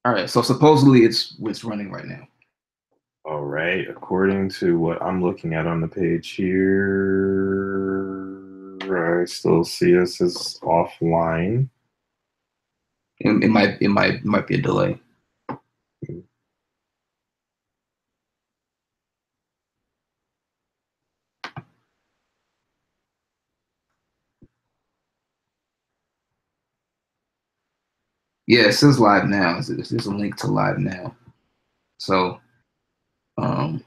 All right. So supposedly it's running right now. All right. According to what I'm looking at on the page here, I still see us as offline. It might be a delay. Yeah, it says live now. There's a link to live now. So, yeah,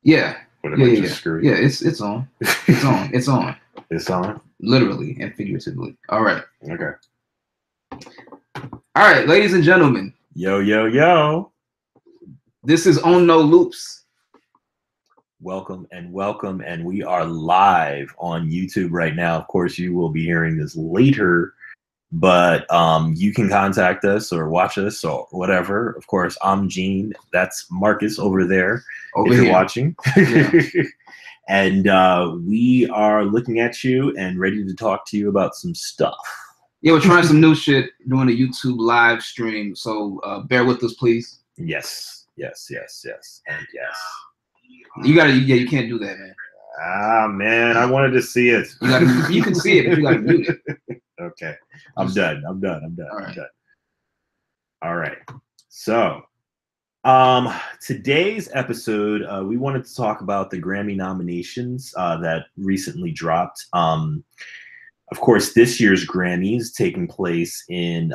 yeah. It's on. It's on. It's on. It's on. Literally and figuratively. All right. Okay. All right, ladies and gentlemen. Yo, yo, yo. This is On No Loops. Welcome, and we are live on YouTube right now. Of course, you will be hearing this later, but you can contact us or watch us or whatever. Of course, I'm Gene. That's Marcus over there. Over if you're here. Watching. Yeah. And we are looking at you and ready to talk to you about some stuff. Yeah, we're trying some new shit, doing a YouTube live stream. So bear with us, please. Yes, and yes. You can't do that, man. Ah, man, I wanted to see it. You can see it, but you gotta mute it. Okay, I'm done. All right. So, today's episode, we wanted to talk about the Grammy nominations that recently dropped. Of course, this year's Grammys taking place in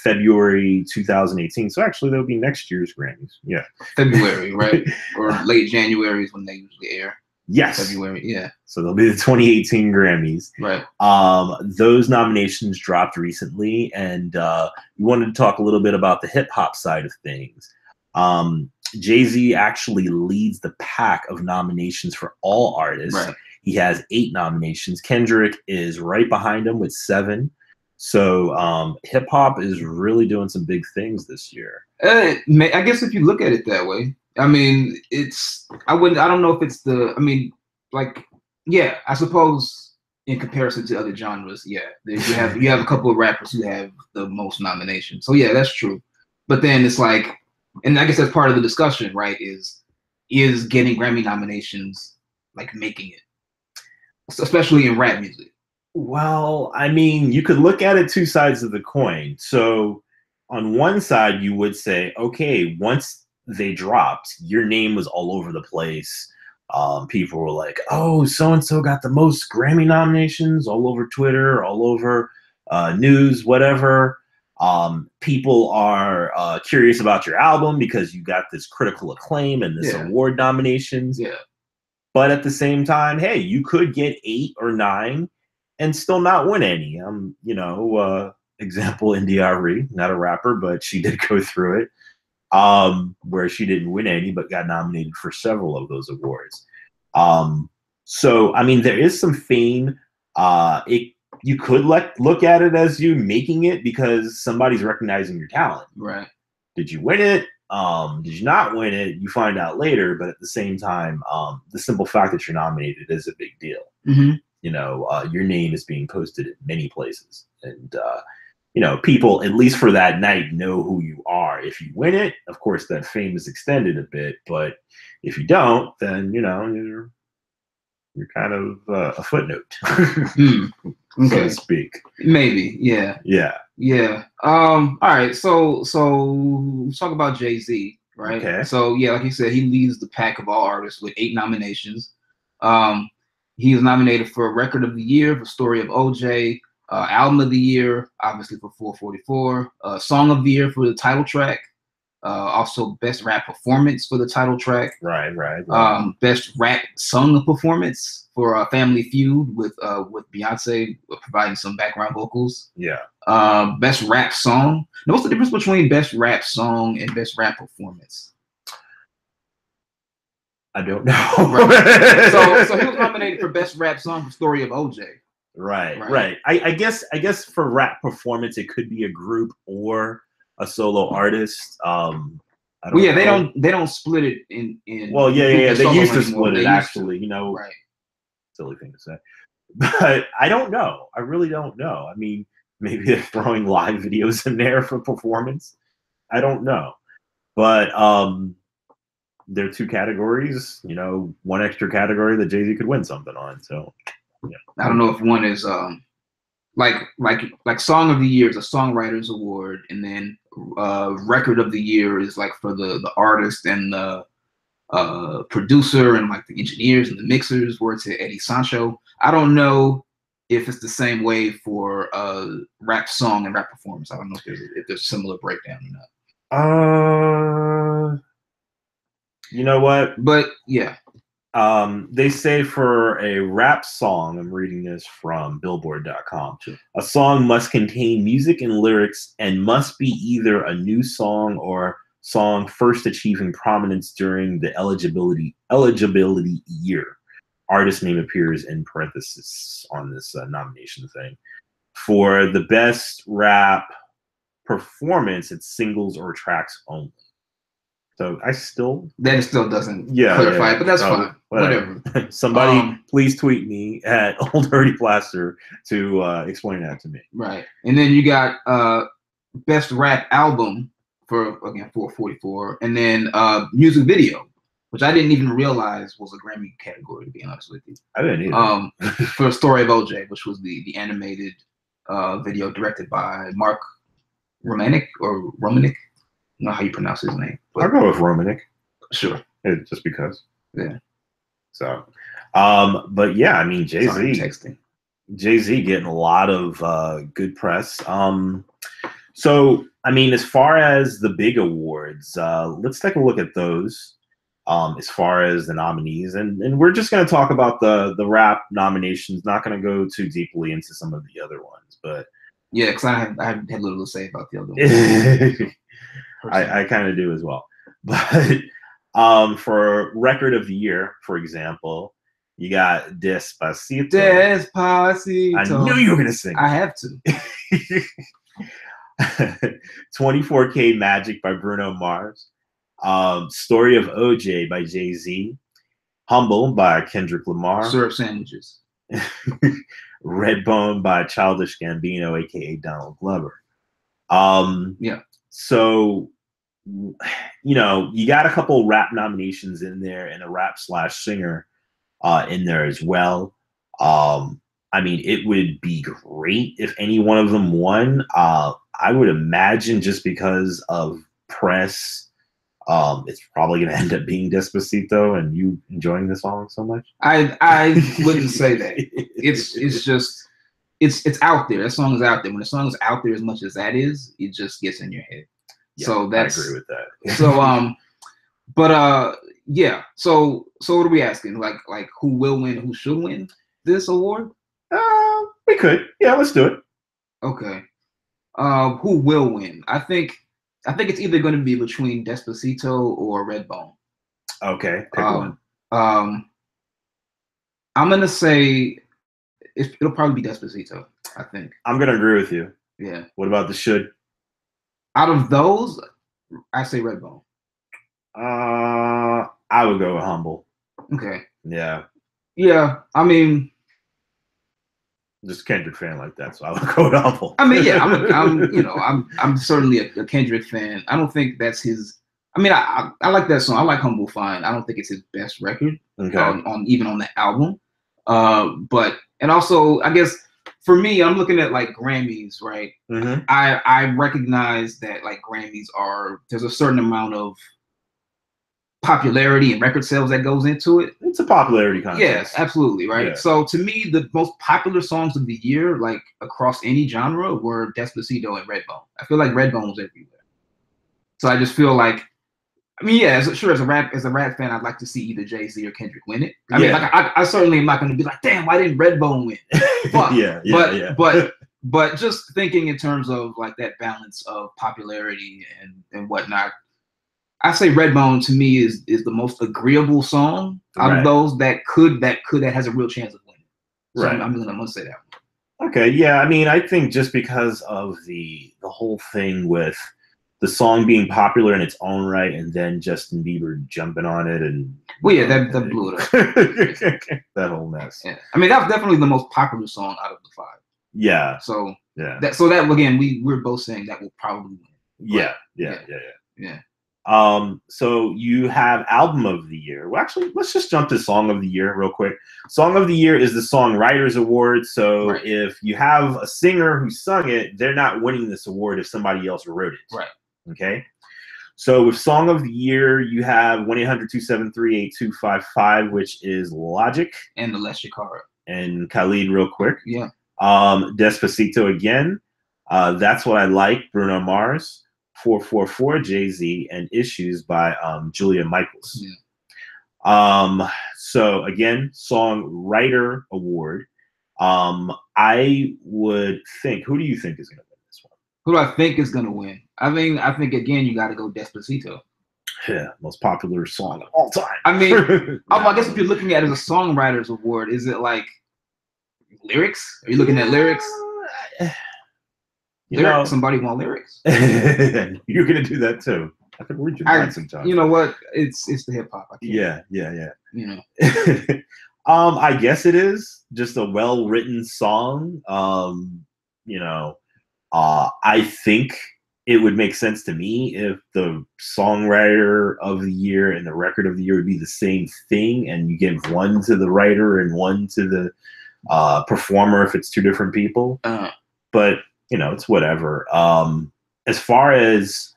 February 2018. So actually, that'll be next year's Grammys. Yeah, February, right? Or late January is when they usually air. Yes, February. Yeah. So they'll be the 2018 Grammys. Right. Those nominations dropped recently, and we wanted to talk a little bit about the hip hop side of things. Jay-Z actually leads the pack of nominations for all artists. Right. He has 8 nominations. Kendrick is right behind him with 7. So hip hop is really doing some big things this year. I guess if you look at it that way, I mean, I don't know if it's I suppose in comparison to other genres, yeah, you have a couple of rappers who have the most nominations. So yeah, that's true. But then it's like, and I guess that's part of the discussion, right? Is getting Grammy nominations like making it, especially in rap music? Well, I mean, you could look at it 2 sides of the coin. So on one side, you would say, okay, once they dropped, your name was all over the place. People were like, oh, so-and-so got the most Grammy nominations all over Twitter, all over news, whatever. People are curious about your album because you got this critical acclaim and this award nominations. Yeah. But at the same time, hey, you could get 8 or 9 and still not win any. Example, India.Arie, not a rapper, but she did go through it, where she didn't win any, but got nominated for several of those awards. So, I mean, there is some fame. You could look at it as you making it because somebody's recognizing your talent. Right. Did you win it? Did you not win it? You find out later, but at the same time, the simple fact that you're nominated is a big deal. Mm-hmm. Your name is being posted in many places, and people, at least for that night, know who you are. If you win it, of course, that fame is extended a bit, but if you don't, then you're kind of a footnote, okay. so to speak. Maybe, yeah. All right, so let's talk about Jay-Z, right? Okay. So yeah, like you said, he leads the pack of all artists with 8 nominations. He was nominated for Record of the Year for Story of OJ, Album of the Year, obviously for 444, Song of the Year for the title track, also Best Rap Performance for the title track. Right. Best Rap Sung Performance for Family Feud with Beyonce providing some background vocals. Yeah. Best Rap Song. Now, what's the difference between Best Rap Song and Best Rap Performance? I don't know. Right. So he was nominated for Best Rap Song for Story of OJ. Right. I guess for rap performance, it could be a group or a solo artist. They don't split it in. Well, yeah. They used to split it actually. Right. Silly thing to say, but I don't know. I really don't know. I mean, maybe they're throwing live videos in there for performance. I don't know. But there are two categories, you know, one extra category that Jay-Z could win something on. So yeah. I don't know if one is like Song of the Year is a Songwriters Award, and then Record of the Year is like for the artist and the producer and like the engineers and the mixers, where it's Eddie Sancho. I don't know if it's the same way for rap song and rap performance. I don't know if there's a similar breakdown or not. You know what? But yeah. They say for a rap song, I'm reading this from Billboard.com, a song must contain music and lyrics and must be either a new song or song first achieving prominence during the eligibility year. Artist name appears in parentheses on this nomination thing. For the best rap performance, it's singles or tracks only. So that still doesn't clarify, but that's fine. Whatever. Somebody please tweet me at Old Dirty Plaster to explain that to me. Right. And then you got best rap album for 444, and then music video, which I didn't even realize was a Grammy category, to be honest with you. I didn't either. For Story of OJ, which was the animated video directed by Mark Romanek. I don't know how you pronounce his name. I'll go with Romanek. Sure. Just because. Yeah. So, but yeah, I mean, Jay-Z getting a lot of good press. So, I mean, as far as the big awards, let's take a look at those. As far as the nominees, and we're just going to talk about the rap nominations. Not going to go too deeply into some of the other ones, but yeah, because I had little to say about the other ones. I kind of do as well. But for Record of the Year, for example, you got Despacito. Despacito. I knew you were going to sing. I have to. 24K Magic by Bruno Mars. Story of OJ by Jay-Z. Humble by Kendrick Lamar. Syrup Sandwiches. Redbone by Childish Gambino, aka Donald Glover. Yeah. So, you know, you got a couple rap nominations in there and a rap/singer in there as well. I mean, it would be great if any one of them won. I would imagine just because of press, it's probably going to end up being Despacito, and you enjoying the song so much. I wouldn't say that. It's just it's out there. That song is out there. When the song is out there as much as that is, it just gets in your head. Yeah, so that's, I agree with that. So but yeah. So what are we asking? Like who will win? Who should win this award? We could. Yeah, let's do it. Okay. Who will win? I think it's either going to be between Despacito or Redbone. Okay. Pick one. I'm gonna say it'll probably be Despacito. I think. I'm gonna agree with you. Yeah. What about the should? Out of those, I say Redbone. I would go with Humble. Okay. Yeah. Yeah. I mean, just a Kendrick fan like that, so I would go with Humble. I mean, yeah, I'm certainly a Kendrick fan. I don't think that's his. I mean, I like that song. I like Humble fine. I don't think it's his best record. Okay. On the album. But and also, I guess for me, I'm looking at like Grammys, right? Mm-hmm. I recognize that like Grammys there's a certain amount of popularity and record sales that goes into it. It's a popularity contest. Yes, absolutely, right? Yeah. So to me, the most popular songs of the year, like across any genre, were Despacito and Redbone. I feel like Redbone was everywhere. So I just feel like, I mean, yeah, as a rap fan, I'd like to see either Jay-Z or Kendrick win it. I mean, like I certainly am not going to be like, damn, why didn't Redbone win? But just thinking in terms of like that balance of popularity and whatnot, I say Redbone to me is the most agreeable song out of those that has a real chance of winning. So right. I'm gonna say that one. Okay, yeah. I mean, I think just because of the whole thing with the song being popular in its own right, and then Justin Bieber jumping on it, and that blew it up. That whole mess. Yeah. I mean, that's definitely the most popular song out of the five. Yeah. So yeah. That again, we're both saying that will probably win. Yeah. Yeah. So you have album of the year. Well, actually, let's just jump to song of the year real quick. Song of the year is the Songwriters Award. So if you have a singer who sung it, they're not winning this award if somebody else wrote it. Right. Okay. So with Song of the Year, you have 1-800-273-8255, which is Logic. And Alessia Cara. And Khalid real quick. Yeah. Despacito again. That's What I Like, Bruno Mars. 444, Jay-Z, and Issues by Julia Michaels. Yeah. So again, Songwriter Award. I would think, who do you think is going to win this one? Who do I think is going to win? I think again, you got to go Despacito. Yeah, most popular song of all time. I mean, I guess if you're looking at it as a Songwriters Award, is it like lyrics? Are you looking at lyrics? Somebody want lyrics? You're gonna do that too. I think we should sometimes. You know what? It's the hip hop. Yeah. You know. I guess it is just a well written song. I think it would make sense to me if the Songwriter of the Year and the Record of the Year would be the same thing, and you give one to the writer and one to the performer if it's two different people. But it's whatever. As far as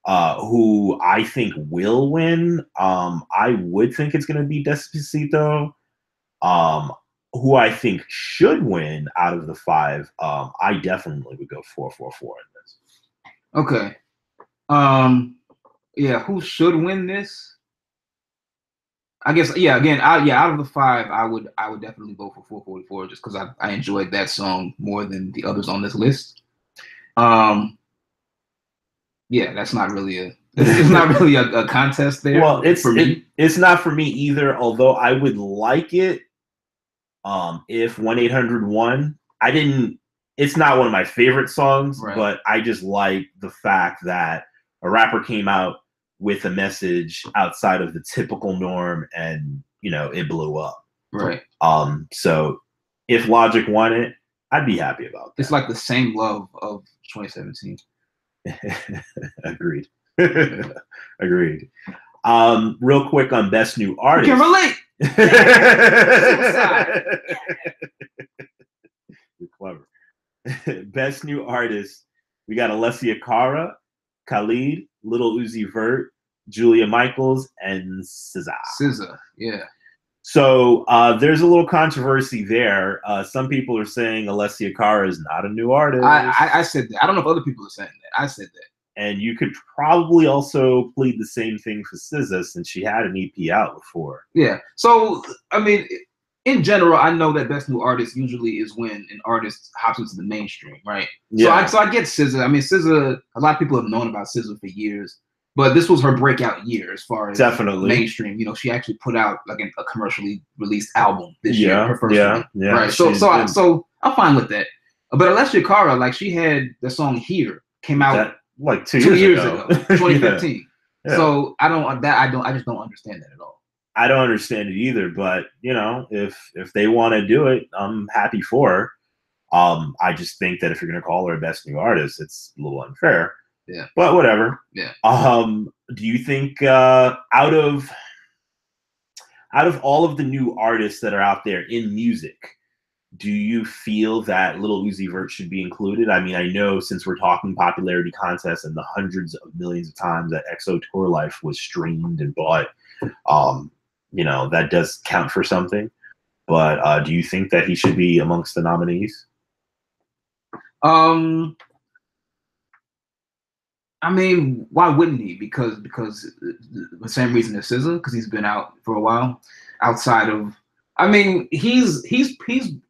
who I think will win, I would think it's going to be Despacito. Who I think should win out of the five, I definitely would go 444 in this. Okay. Yeah, who should win this? I guess, yeah, again, out of the five, I would definitely vote for 444 just because I enjoyed that song more than the others on this list. Yeah, that's not really it's not really a contest there. Well, it's not for me either, although I would like it if 1-800 won. It's not one of my favorite songs, but I just like the fact that a rapper came out with a message outside of the typical norm and it blew up. Right. So if Logic won it, I'd be happy about that. It's like the same love of 2017. Agreed. Agreed. Real quick on Best New Artist. You can relate. You're clever. Best New Artist. We got Alessia Cara, Khalid, Lil Uzi Vert, Julia Michaels, and SZA. Yeah. So there's a little controversy there. Some people are saying Alessia Cara is not a new artist. I said that. I don't know if other people are saying that. I said that. And you could probably also plead the same thing for SZA since she had an EP out before. Yeah. So, I mean, in general, I know that Best New Artist usually is when an artist hops into the mainstream, right? Yeah. So I get SZA. I mean, SZA, a lot of people have known about SZA for years. But this was her breakout year as far as definitely mainstream. She actually put out like a commercially released album this year, her first one. Yeah. Right. So I'm fine with that. But Alessia Cara, like she had the song "Here" came out like 2 years ago, 2015. Yeah. So I just don't understand that at all. I don't understand it either. But if they want to do it, I'm happy for her. I just think that if you're going to call her a Best New Artist, it's a little unfair. Yeah. But whatever. Yeah. Do you think out of all of the new artists that are out there in music, do you feel that Lil Uzi Vert should be included? I mean, I know since we're talking popularity contests and the hundreds of millions of times that EXO Tour Life was streamed and bought, that does count for something. But do you think that he should be amongst the nominees? I mean, why wouldn't he? Because the same reason as SZA, because he's been out for a while. Outside of, I mean, he's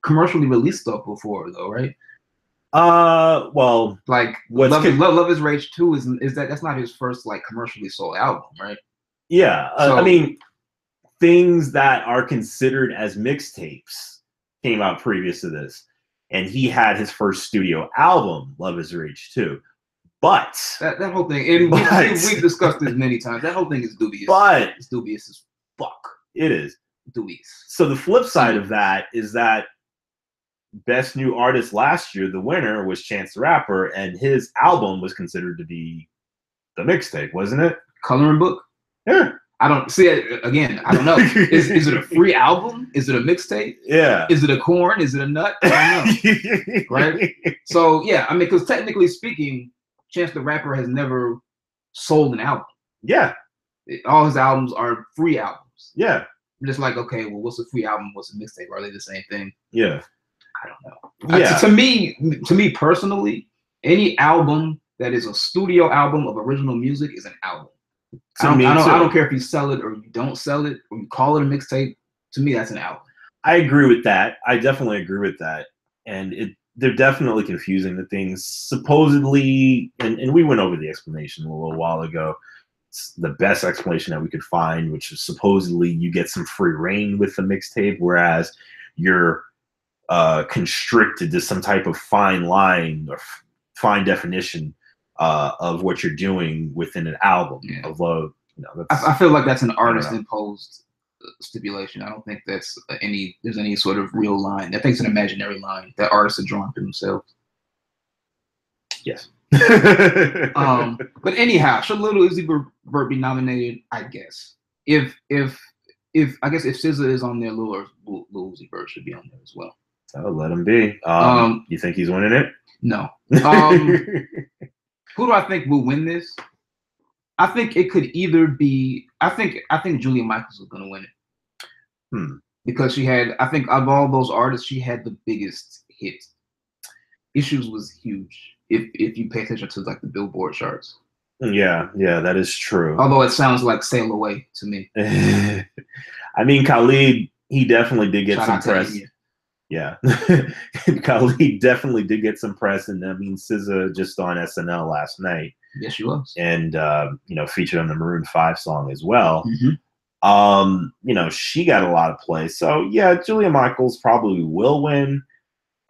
commercially released stuff before though, right? Well, like Love Is Rage 2 is that's not his first like commercially sold album, right? Yeah, I mean, things that are considered as mixtapes came out previous to this, and he had his first studio album, Love Is Rage 2. But that whole thing, and we've discussed this many times. That whole thing is dubious. But it's dubious as fuck. It is dubious. So the flip side of that is that Best New Artist last year, the winner was Chance the Rapper, and his album was considered to be the mixtape, wasn't it? Coloring Book. Yeah. I don't see it again. I don't know. Is it a free album? Is it a mixtape? Yeah. Is it a corn? Is it a nut? I don't know. Right. So yeah, I mean, because technically speaking, Chance the Rapper has never sold an album. Yeah. All his albums are free albums. Yeah. I'm just like, okay, well, what's a free album? What's a mixtape? Are they the same thing? Yeah. I don't know. Yeah. To me personally, any album that is a studio album of original music is an album. I don't care if you sell it or you don't sell it or you call it a mixtape. To me, that's an album. I agree with that. I definitely agree with that. And they're definitely confusing the things. Supposedly, and we went over the explanation a little while ago. It's the best explanation that we could find, which is supposedly you get some free reign with the mixtape, whereas you're constricted to some type of fine line or fine definition of what you're doing within an album. Yeah. I feel like that's an artist imposed stipulation. I don't think there's any sort of real line. I think it's an imaginary line that artists are drawing to themselves. Yes. But anyhow, should Lil Uzi Vert be nominated? I guess. If SZA is on there, Lil Uzi Vert should be on there as well. So let him be. You think he's winning it? No. Who do I think will win this? I think it could either be. I think Julia Michaels is going to win it. Because she had. I think of all those artists, she had the biggest hit. Issues was huge. If you pay attention to like the Billboard charts. Yeah, that is true. Although it sounds like Sail Away to me. I mean, Khalid, he definitely did get some press. Yeah, Khalid definitely did get some press, and I mean, SZA just on SNL last night. Yes, she was, and featured on the Maroon 5 song as well. Mm-hmm. She got a lot of play. So yeah, Julia Michaels probably will win.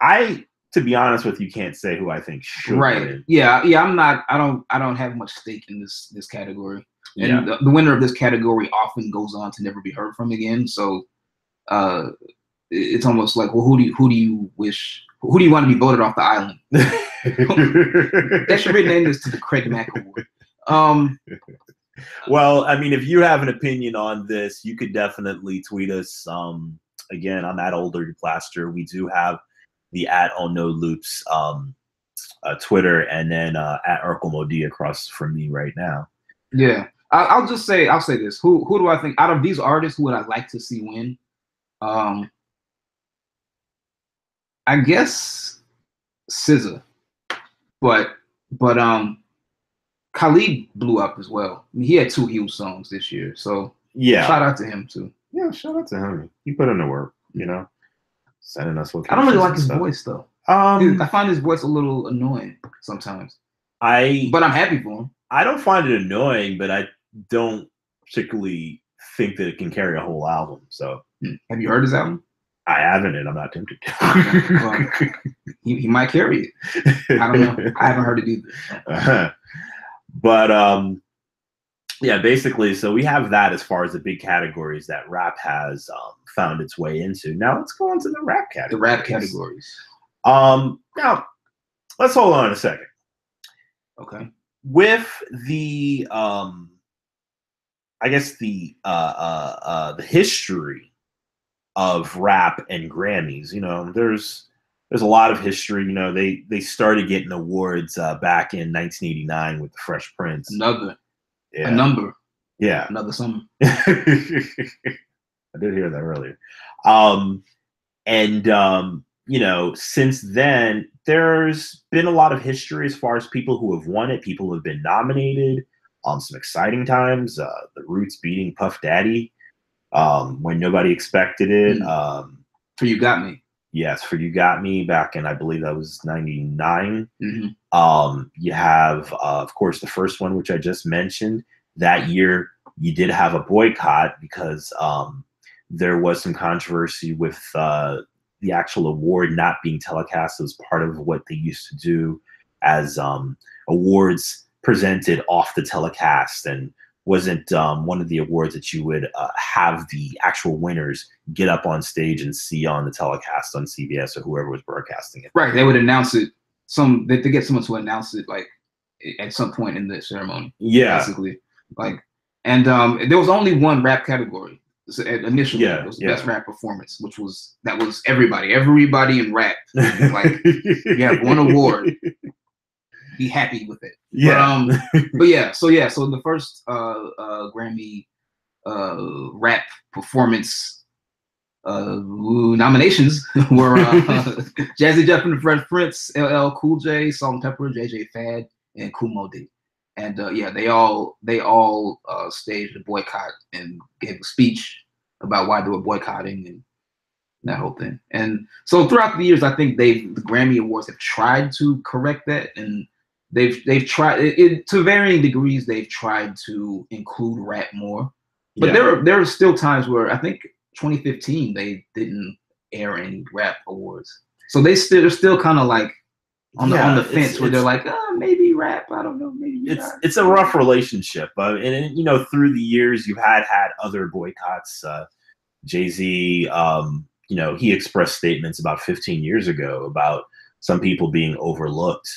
To be honest with you, can't say who I think should win. Yeah. I'm not. I don't have much stake in this category. And the winner of this category often goes on to never be heard from again. So, it's almost like, well, who do you want to be voted off the island? They should rename this to the Craig Mack Award. Well, I mean, if you have an opinion on this, you could definitely tweet us. Again, I'm at Older Plaster. We do have the @OnNoLoops Twitter, and then at Urkel Modi across from me right now. Yeah, I'll say this. Who do I think out of these artists, who would I like to see win? I guess SZA, but Khalid blew up as well. I mean, he had 2 huge songs this year, so yeah, shout out to him too. Yeah, shout out to him. He put in the work, sending us locations. I don't really like his voice though. I find his voice a little annoying sometimes. But I'm happy for him. I don't find it annoying, but I don't particularly think that it can carry a whole album. So, have you heard his album? I haven't, and I'm not tempted to. Well, he might carry it. I don't know. I haven't heard it either. But yeah, basically, so we have that as far as the big categories that rap has found its way into. Now let's go on to the rap categories. The rap categories. Now let's hold on a second. Okay. With the I guess the history of rap and Grammys, there's a lot of history. They started getting awards back in 1989 with the Fresh Prince. Another summer. I did hear that earlier. Since then, there's been a lot of history as far as people who have won it, people who have been nominated. Some exciting times. The Roots beating Puff Daddy when nobody expected it. For You Got Me. Yes, For You Got Me back in, I believe that was 99. Mm-hmm. You have, of course, the first one, which I just mentioned. That year, you did have a boycott because there was some controversy with the actual award not being telecast. It was part of what they used to do as awards presented off the telecast, and wasn't one of the awards that you would have the actual winners get up on stage and see on the telecast on CBS or whoever was broadcasting it. Right. They would announce it. They get someone to announce it like at some point in the ceremony. Yeah, basically, like, and there was only one rap category. So initially, it was best rap performance, which was everybody in rap. Like, you have one award, be happy with it. Yeah. But yeah, so the first Grammy rap performance nominations were Jazzy Jeff and the Fresh Prince, LL Cool J, Salt-N-Pepa, JJ Fad, and Kool Moe Dee. And yeah, they all staged a boycott and gave a speech about why they were boycotting and that whole thing. And so throughout the years, I think the Grammy Awards have tried to correct that, and they've tried it to varying degrees. They've tried to include rap more, but there are still times where I think 2015 they didn't air any rap awards, so they're still kind of like on the fence where they're like, maybe rap, I don't know, maybe it's a rough relationship. And you know, through the years, you had other boycotts. Jay-Z, you know, he expressed statements about 15 years ago about some people being overlooked.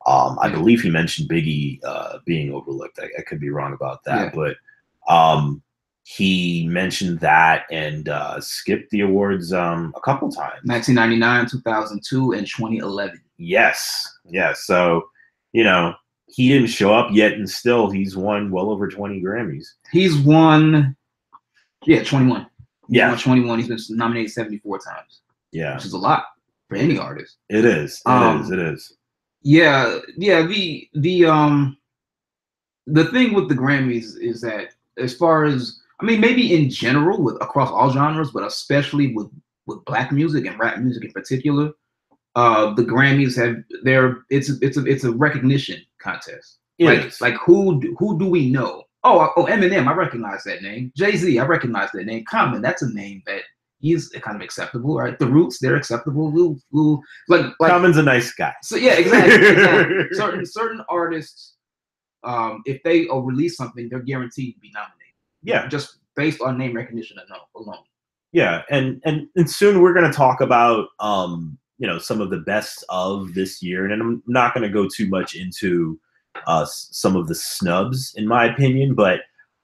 I believe he mentioned Biggie being overlooked. I could be wrong about that, but he mentioned that and skipped the awards a couple times. 1999, 2002, and 2011. Yes. So, you know, he didn't show up yet, and still he's won well over 20 Grammys. He's won, 21. He's won 21. He's been nominated 74 times. Yeah, which is a lot for any artist. It is. It is. Yeah. The thing with the Grammys is that, as far as, I mean, maybe in general across all genres, but especially with Black music and rap music in particular, the Grammys it's a recognition contest. Like who do we know? Oh, Eminem, I recognize that name. Jay-Z, I recognize that name. Common, that's a name that he's kind of acceptable, right? The Roots, they're acceptable. We'll like Common's a nice guy. So yeah, exactly. Certain artists, if they release something, they're guaranteed to be nominated. Yeah, just based on name recognition alone. Yeah, and soon we're going to talk about you know, some of the best of this year, and I'm not going to go too much into some of the snubs, in my opinion, but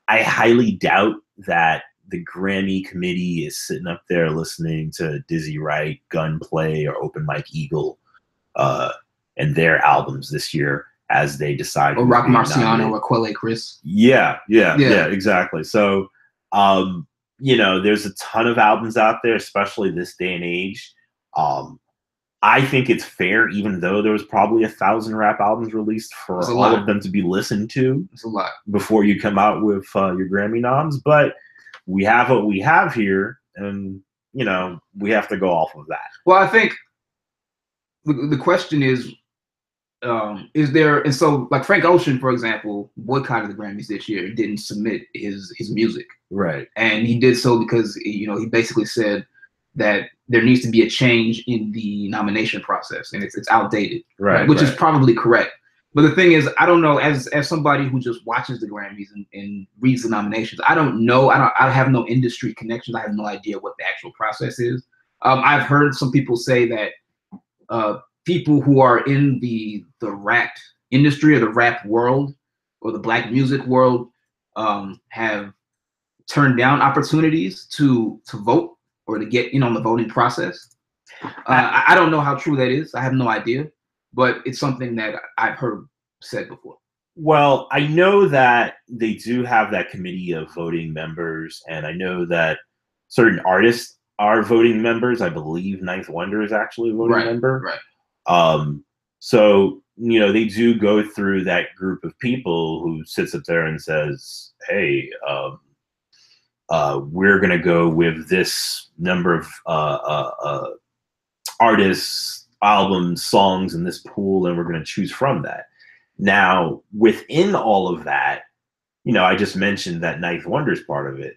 I highly doubt that the Grammy committee is sitting up there listening to Dizzy Wright, Gunplay, or Open Mike Eagle and their albums this year as they decide. Or Rock Marciano or Quelle Chris. Yeah, exactly. So, you know, there's a ton of albums out there, especially this day and age. I think it's fair, even though there was probably 1,000 rap albums released, for all of them to be listened to. It's a lot before you come out with your Grammy noms. But we have what we have here, and you know, we have to go off of that. Well, I think the question is there? And so, like Frank Ocean, for example, boycotted the Grammys this year and didn't submit his music. Right, and he did so because, you know, he basically said that there needs to be a change in the nomination process, and it's outdated, right? Which is probably correct. But the thing is, I don't know, as somebody who just watches the Grammys and reads the nominations, I don't know. I have no industry connections. I have no idea what the actual process is. I've heard some people say that people who are in the rap industry or the rap world or the Black music world have turned down opportunities to vote or to get in on the voting process. I don't know how true that is. I have no idea, but it's something that I've heard said before. Well, I know that they do have that committee of voting members, and I know that certain artists are voting members. I believe Ninth Wonder is actually a voting member. Right. So, you know, they do go through that group of people who sits up there and says, hey, we're going to go with this number of artists, albums, songs in this pool, and we're going to choose from that. Now, within all of that, you know, I just mentioned that Ninth Wonder is part of it.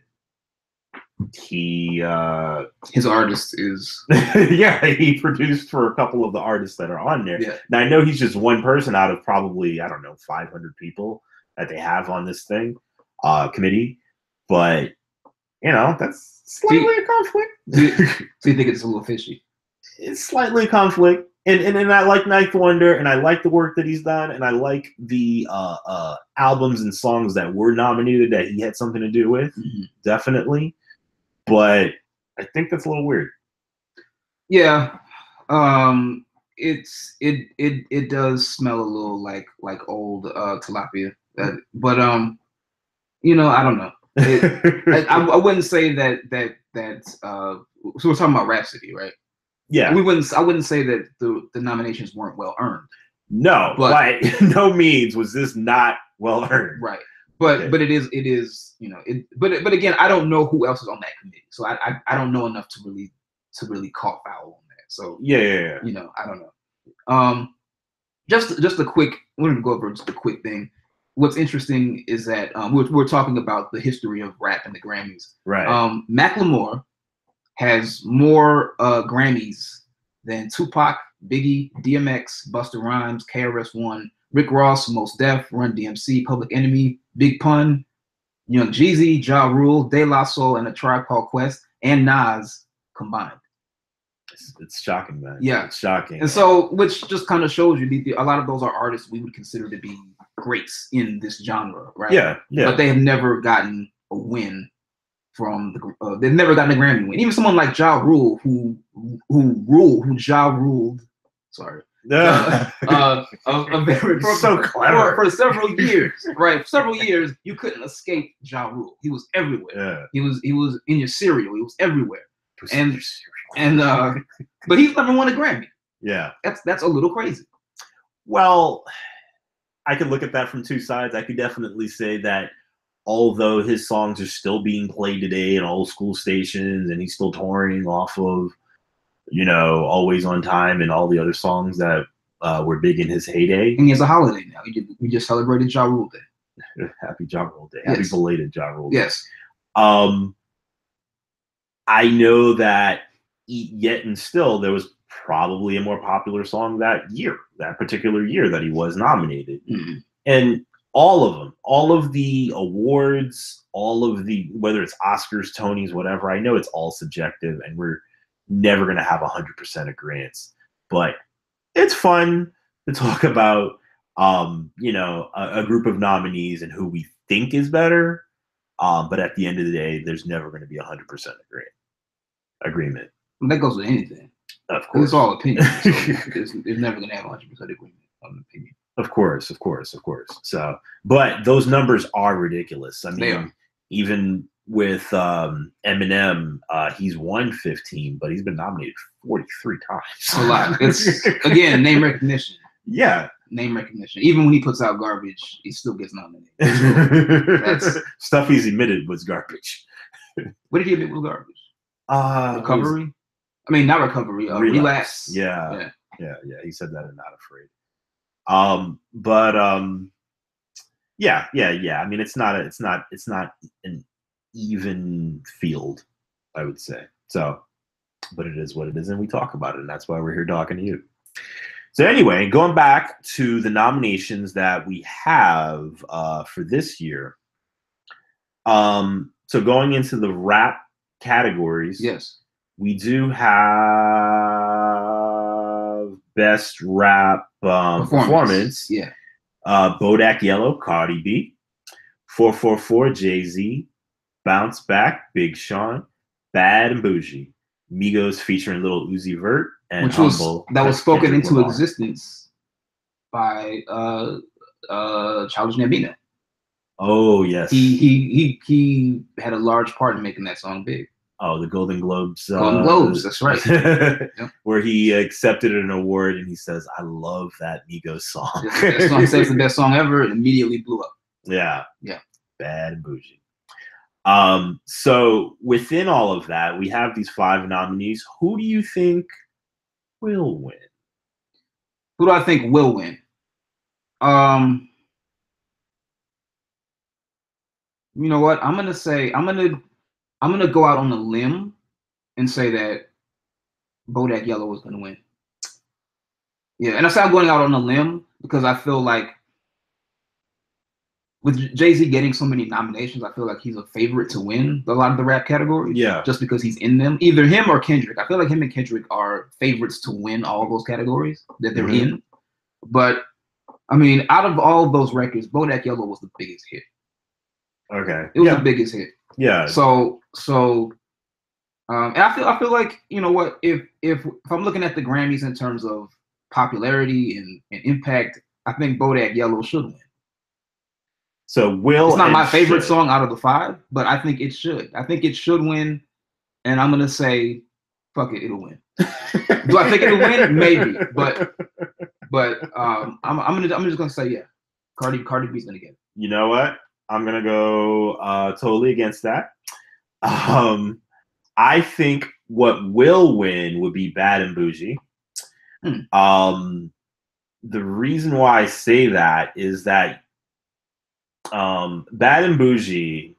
His artist is he produced for a couple of the artists that are on there. Yeah. Now, I know he's just one person out of probably, I don't know, 500 people that they have on this thing committee, but you know, that's slightly a conflict. So you think it's a little fishy? It's slightly a conflict. And I like Ninth Wonder, and I like the work that he's done, and I like the albums and songs that were nominated that he had something to do with, definitely. But I think that's a little weird. Yeah, it does smell a little like old tilapia. But I don't know. I wouldn't say that. So we're talking about Rhapsody, right? Yeah. I wouldn't say that the nominations weren't well earned. No, but by no means was this not well earned. Right. But it is but again, I don't know who else is on that committee. So I don't know enough to really call foul on that. So yeah. I don't know. Just a quick, we're gonna go over just a quick thing. What's interesting is that we're talking about the history of rap and the Grammys. Right. Macklemore has more Grammys than Tupac, Biggie, DMX, Busta Rhymes, KRS-One, Rick Ross, Mos Def, Run DMC, Public Enemy, Big Pun, Young Jeezy, Ja Rule, De La Soul, and A Tribe Called Quest, and Nas combined. It's shocking, man. Yeah, it's shocking. And so, which just kind of shows you a lot of those are artists we would consider to be greats in this genre, right? Yeah. But they have never gotten a win from they've never gotten a Grammy win. Even someone like Ja Rule, who Ja ruled. Sorry. So clever for several years, right? Several years, you couldn't escape Ja Rule. He was everywhere. Yeah. He was in your cereal. He was everywhere. But he's never won a Grammy. Yeah. That's a little crazy. Well, I could look at that from two sides. I could definitely say that although his songs are still being played today in old school stations, and he's still touring off of, Always on Time and all the other songs that were big in his heyday. And he has a holiday now. We just celebrated Ja Rule Day. Happy Ja Rule Day. Happy belated Ja Rule Day. Yes. I know that yet and still there was probably a more popular song that particular year that he was nominated. Mm-hmm. And all of them, all of the awards, whether it's Oscars, Tonys, whatever, I know it's all subjective and we're never going to have 100% agreement. But it's fun to talk about, a group of nominees and who we think is better. But at the end of the day, there's never going to be 100% agreement. Well, that goes with anything. Of course. It's all opinion. So it's never going to have 100% agreement on an opinion. Of course. So, but those numbers are ridiculous. I mean, even with Eminem, he's won 15, but he's been nominated 43 times. A lot. It's, again, name recognition. Yeah. Name recognition. Even when he puts out garbage, he still gets nominated. That's stuff he's admitted was garbage. What did he admit was garbage? Recovery? Not recovery. Relapse. Yeah. He said that in Not Afraid. Yeah. I mean, it's not an even field, I would say. So, but it is what it is, and we talk about it, and that's why we're here talking to you. So anyway, going back to the nominations that we have for this year. So going into the rap categories, yes, we do have Best Rap Performance. Yeah. Bodak Yellow, Cardi B. 444, Jay-Z. Bounce Back, Big Sean. Bad and Bougie, Migos featuring Lil Uzi Vert. And Humble, that was spoken into existence by Childish Gambino. Oh yes, he had a large part in making that song big. Oh, the Golden Globes. Golden Globes, that's right. Yep. Where he accepted an award and he says, "I love that Migos song." That song says the best song ever. It immediately blew up. Yeah. Bad and Bougie. So within all of that, we have these 5 nominees. Who do you think will win? Who do I think will win? You know what? I'm gonna go out on a limb and say that Bodak Yellow is gonna win. Yeah, and I say I'm going out on a limb because I feel like with Jay-Z getting so many nominations, I feel like he's a favorite to win a lot of the rap categories. Yeah. Just because he's in them. Either him or Kendrick. I feel like him and Kendrick are favorites to win all those categories that they're in. But I mean, out of all of those records, Bodak Yellow was the biggest hit. Okay. It was the biggest hit. Yeah. So and I feel like, you know what, if I'm looking at the Grammys in terms of popularity and impact, I think Bodak Yellow should win. So it's not my favorite song out of the 5, but I think it should. I think it should win, and I'm gonna say, fuck it, it'll win. Do I think it'll win? Maybe, but I'm just gonna say yeah. Cardi B's gonna get it. You know what? I'm gonna go totally against that. I think what will win would be Bad and Bougie. The reason why I say that is that Bad and Bougie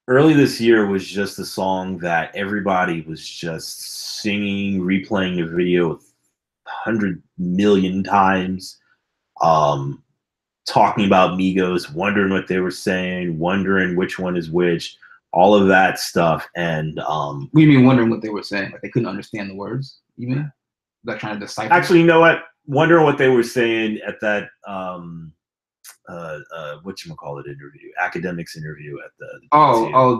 early this year was just a song that everybody was just singing, replaying the video 100 million times, talking about Migos, wondering what they were saying, wondering which one is which, all of that stuff. And what do you mean wondering what they were saying? Like they couldn't understand the words, you mean? Like trying to decipher? Actually, you know what? Wondering what they were saying at that whatchamacallit interview, academics interview at the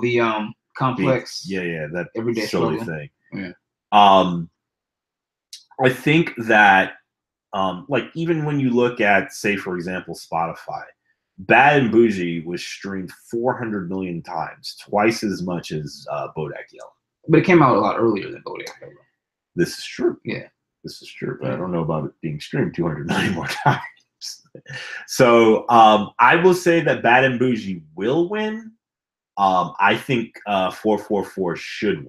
the complex that everyday silly struggle thing. Yeah. I think that like even when you look at, say, for example, Spotify, Bad and Bougie was streamed 400 million times, twice as much as Bodak Yellow. But it came out a lot earlier than Bodak Yellow. This is true. Yeah. This is true, but I don't know about it being streamed 200 million more times. So I will say that Bad and Bougie will win. I think 444 should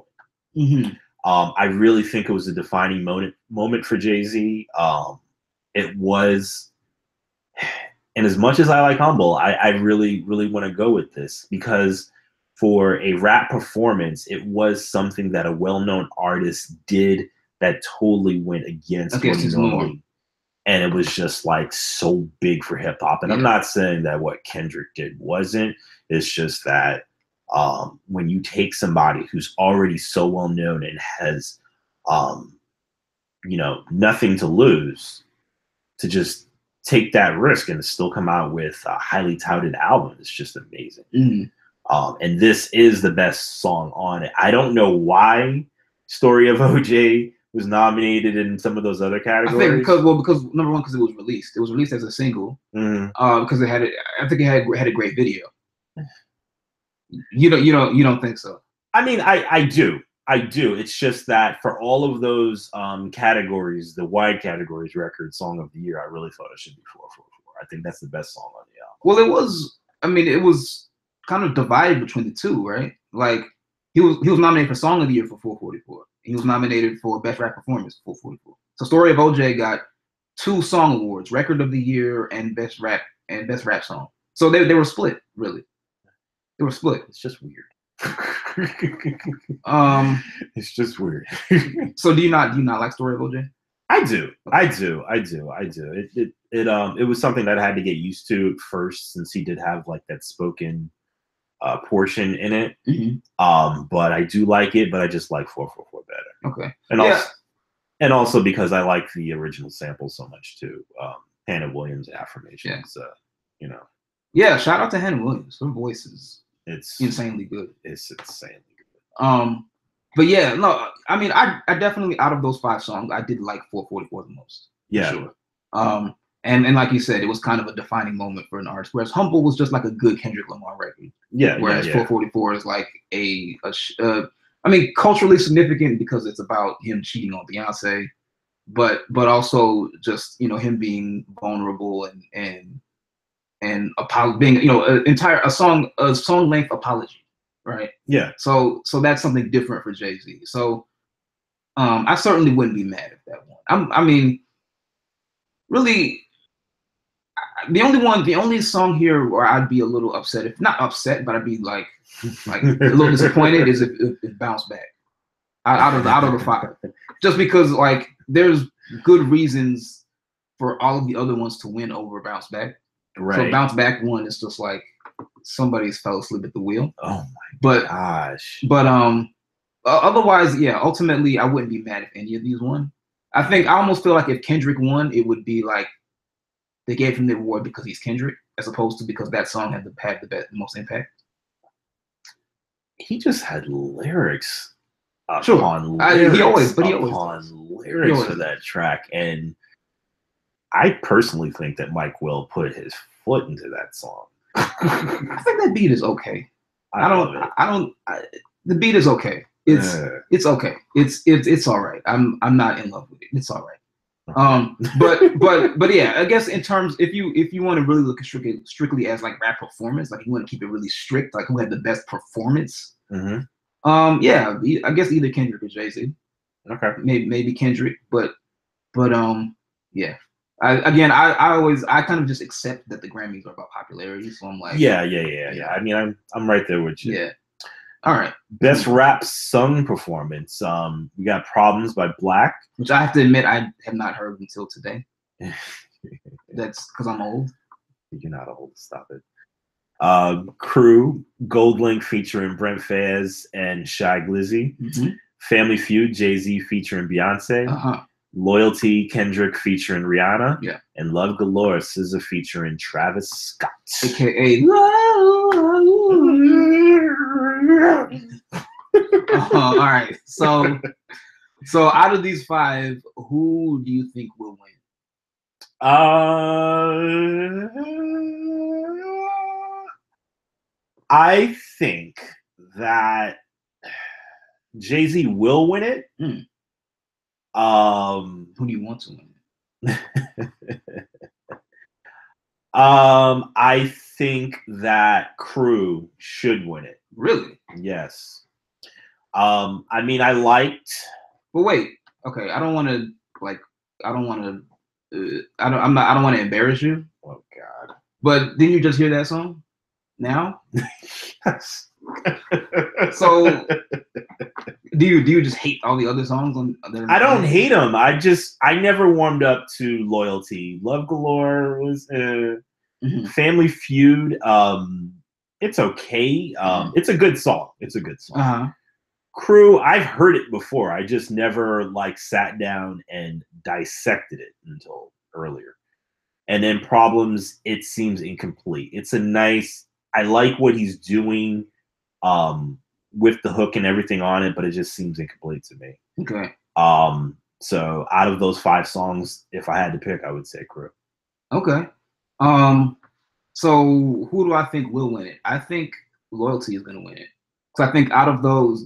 win. I really think it was a defining moment for Jay-Z. It was, and as much as I like Humble, I really, really want to go with this because for a rap performance, it was something that a well-known artist did that totally went against what he normally. And it was just like so big for hip hop. And I'm not saying that what Kendrick did wasn't. It's just that when you take somebody who's already so well known and has, nothing to lose, to just take that risk and still come out with a highly touted album, it's just amazing. And this is the best song on it. I don't know why Story of OJ was nominated in some of those other categories. I think because number one, because it was released. It was released as a single. Because it had I think it had a great video. You don't think so? I mean, I do. It's just that for all of those categories, the wide categories, record, song of the year, I really thought it should be 444. I think that's the best song on the album. Well, it was. I mean, it was kind of divided between the two, right? Like he was nominated for Song of the Year for 444. He was nominated for Best Rap Performance for 444. So Story of OJ got 2 song awards, Record of the Year and Best Rap Song. So they were split, really. They were split. It's just weird. It's just weird. So do you not like Story of OJ? I do. It was something that I had to get used to first, since he did have like that spoken portion in it. But I do like it, but I just like 444 better. Okay. And also because I like the original sample so much too. Hannah Williams' Affirmations. Yeah, shout out to Hannah Williams. Her voice is insanely good. It's insanely good. But yeah, no, I mean I definitely, out of those 5 songs, I did like 444 the most. Yeah. For sure. And like you said, it was kind of a defining moment for an artist. Whereas Humble was just like a good Kendrick Lamar record. Yeah. Whereas 444 is like I mean, culturally significant because it's about him cheating on Beyonce, but also just him being vulnerable and being a song length apology, right? Yeah. So that's something different for Jay-Z. So I certainly wouldn't be mad if that won. I mean, really. The only song here where I'd be a little upset, if not upset, but I'd be like a little disappointed, is if Bounce Back out of the 5, just because like there's good reasons for all of the other ones to win over Bounce Back. Right. So Bounce Back one is just like somebody's fell asleep at the wheel. Oh my gosh. But otherwise, yeah. Ultimately, I wouldn't be mad if any of these won. I think I almost feel like if Kendrick won, it would be like they gave him the award because he's Kendrick, as opposed to because that song had the most impact. He just had lyrics Sure. upon lyrics he always lyrics for that track, and I personally think that Mike Will put his foot into that song. I think that beat is okay. The beat is okay. It's okay. It's all right. I'm not in love with it. It's all right. But yeah, I guess in terms, if you want to really look at strictly as like rap performance, like you want to keep it really strict, like who had the best performance. Yeah, I guess either Kendrick or Jay-Z. Okay. Maybe Kendrick, but yeah. I kind of just accept that the Grammys are about popularity, so I'm like, yeah. I mean, I'm right there with you. Yeah. All right. Best rap sung performance. We got Problems by Black, which I have to admit I have not heard until today. That's because I'm old. You're not old. Stop it. Crew, Gold Link featuring Brent Faiyaz and Shy Glizzy. Family Feud, Jay-Z featuring Beyonce. Loyalty, Kendrick featuring Rihanna. Yeah. And Love Galore, SZA featuring Travis Scott. AKA all right. So out of these 5, who do you think will win? I think that Jay-Z will win it. Who do you want to win it? I think that Crew should win it. Really? Yes. I mean, I liked. But wait. Okay, I don't want to embarrass you. Oh God! But didn't you just hear that song? Now? Yes. So do you just hate all the other songs on? I don't hate them. I never warmed up to Loyalty. Love Galore was Family Feud. It's okay. It's a good song. Crew, I've heard it before. I just never like sat down and dissected it until earlier. And then Problems, it seems incomplete. It's a nice, I like what he's doing with the hook and everything on it, but it just seems incomplete to me. Okay. So out of those 5 songs, if I had to pick, I would say Crew. Okay. So who do I think will win it? I think Loyalty is going to win it. So I think out of those,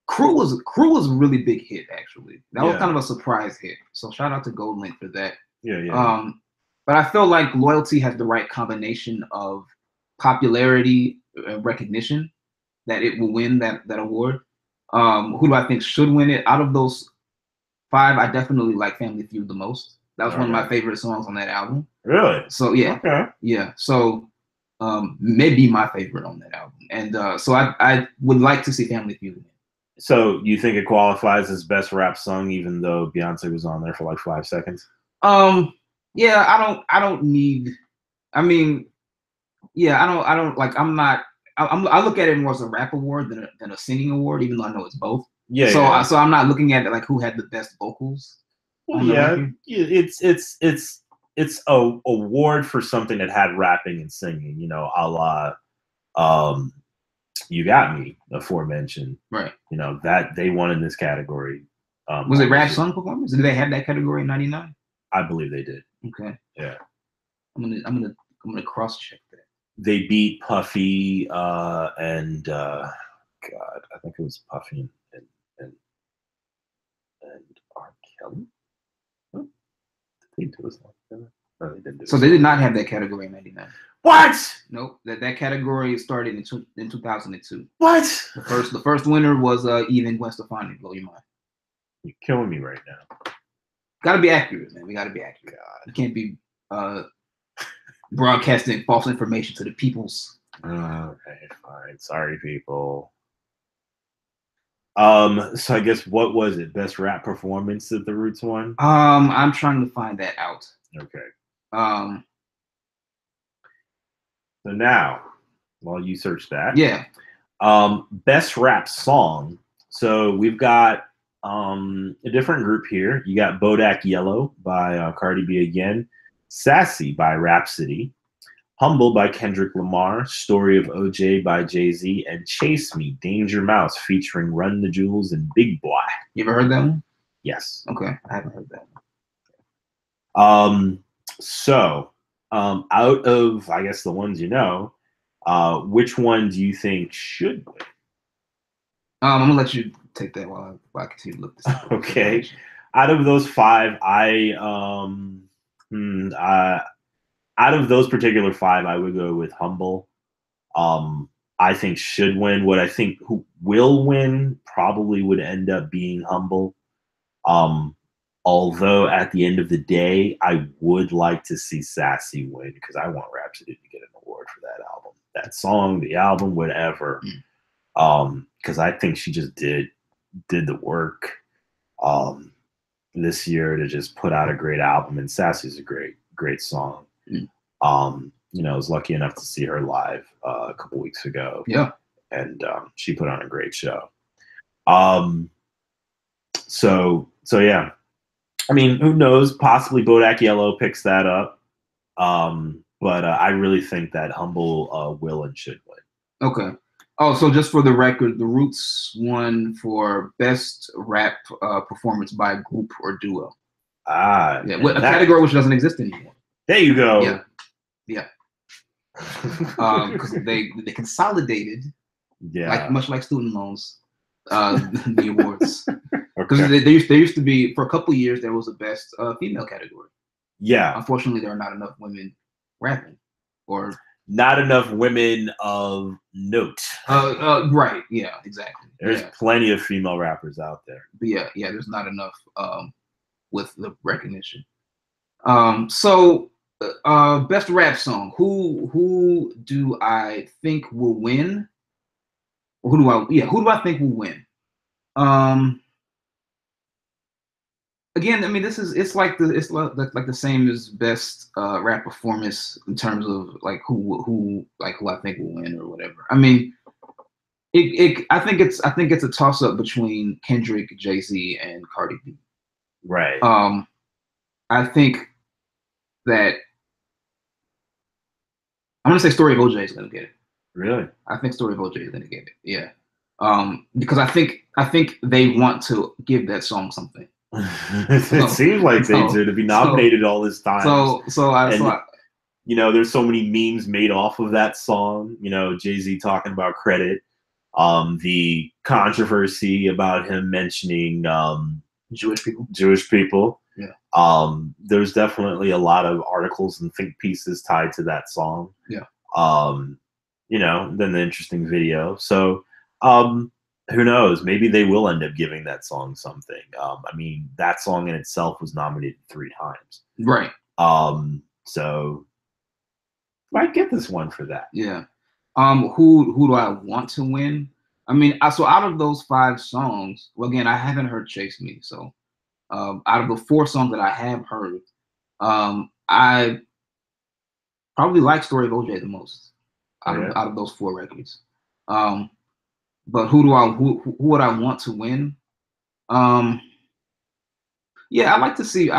Crew was a really big hit actually. That was kind of a surprise hit. So shout out to Gold Link for that. Yeah. But I feel like Loyalty has the right combination of popularity and recognition that it will win that award. Who do I think should win it? Out of those 5, I definitely like Family Feud the most. That was one of my favorite songs on that album. Really? So yeah. Okay. Yeah. So maybe my favorite on that album. And so I would like to see Family Feud win. So you think it qualifies as best rap song, even though Beyonce was on there for like 5 seconds? Yeah, I don't need. I mean, yeah, I don't like. I look at it more as a rap award than a singing award, even though I know it's both. Yeah. So I'm not looking at it like who had the best vocals. Well, yeah, it's a award for something that had rapping and singing. You know, a la You Got Me, aforementioned. Right. You know that they won in this category. Was it rap song performance? Did they have that category in '99? I believe they did. Okay. Yeah. I'm gonna cross check that. They beat Puffy and God, I think it was Puffy and R. Kelly. What? They do a song together? No, they didn't do. So they did not have that category in '99. What? Nope. That category started in 2002. What? The first winner was Even Gwen Stefani. Blow your mind. You're killing me right now. Gotta be accurate, man. We gotta be accurate. God. You can't be broadcasting false information to the peoples. Okay, fine. Sorry, people. So I guess what was it? Best rap performance that the Roots won? I'm trying to find that out. Okay. Um, So now, while you search that, yeah. Best rap song. So we've got a different group here. You got Bodak Yellow by Cardi B again, Sassy by Rhapsody, Humble by Kendrick Lamar, Story of OJ by Jay-Z, and Chase Me, Danger Mouse featuring Run the Jewels and Big Boy. You ever heard that one? Yes. Okay, I haven't heard that one. So out of, I guess, the ones you know, which one do you think should win? I'm gonna let you take that while I continue to look this up. Okay. Out of those five, out of those particular five, I would go with Humble. I think should win. What I think who will win probably would end up being Humble. Although at the end of the day, I would like to see Sassy win because I want Rhapsody to get an award for that album, that song, the album, whatever. Because I think she just did the work this year to just put out a great album, and Sassy's a great song. You know, I was lucky enough to see her live a couple weeks ago. Yeah, and she put on a great show. So yeah. I mean, who knows? Possibly Bodak Yellow picks that up. But I really think that Humble will and should win. Okay. Oh, so just for the record, the Roots won for best rap performance by group or duo. Yeah, a category which doesn't exist anymore. There you go. Yeah. Because they consolidated, much like student loans, the awards. Because there used to be, for a couple of years, there was a best female category. Yeah. Unfortunately, there are not enough women rapping, or not enough women of note. Right. Yeah. Exactly. There's plenty of female rappers out there. But yeah. There's not enough with the recognition. So best rap song. Who do I think will win? Or who do I think will win? Again, I mean, it's like the same as best rap performance in terms of like who I think will win or whatever. I mean, I think it's a toss up between Kendrick, Jay-Z, and Cardi B. Right. I think that I'm gonna say Story of OJ is gonna get it. Really? I think Story of OJ is gonna get it. Yeah. Because I think they want to give that song something. It seems like they do, to be nominated all this time. You know, there's so many memes made off of that song. You know, Jay-Z talking about credit, the controversy about him mentioning Jewish people. Yeah. There's definitely a lot of articles and think pieces tied to that song. Yeah. You know, then the interesting video. So, who knows? Maybe they will end up giving that song something. I mean, that song in itself was nominated 3 times. Right. So might get this one for that. Yeah. Who do I want to win? I mean, so out of those 5 songs, well, again, I haven't heard Chase Me. So out of the 4 songs that I have heard, I probably like Story of OJ the most out of those 4 records. But who would I want to win? Yeah, I'd like to see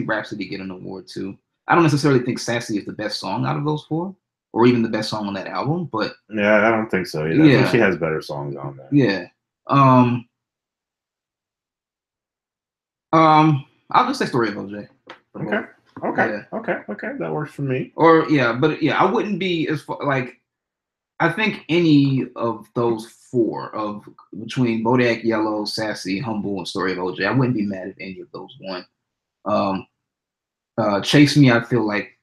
Rhapsody get an award too. I don't necessarily think Sassy is the best song out of those 4, or even the best song on that album. But yeah, I don't think so either. I think she has better songs on there. Yeah. I'll just say Story of OJ. Okay, that works for me. Or I wouldn't be as far, like, I think any of those 4 between Bodak Yellow, Sassy, Humble, and Story of OJ, I wouldn't be mad if any of those won. Chase Me, I feel like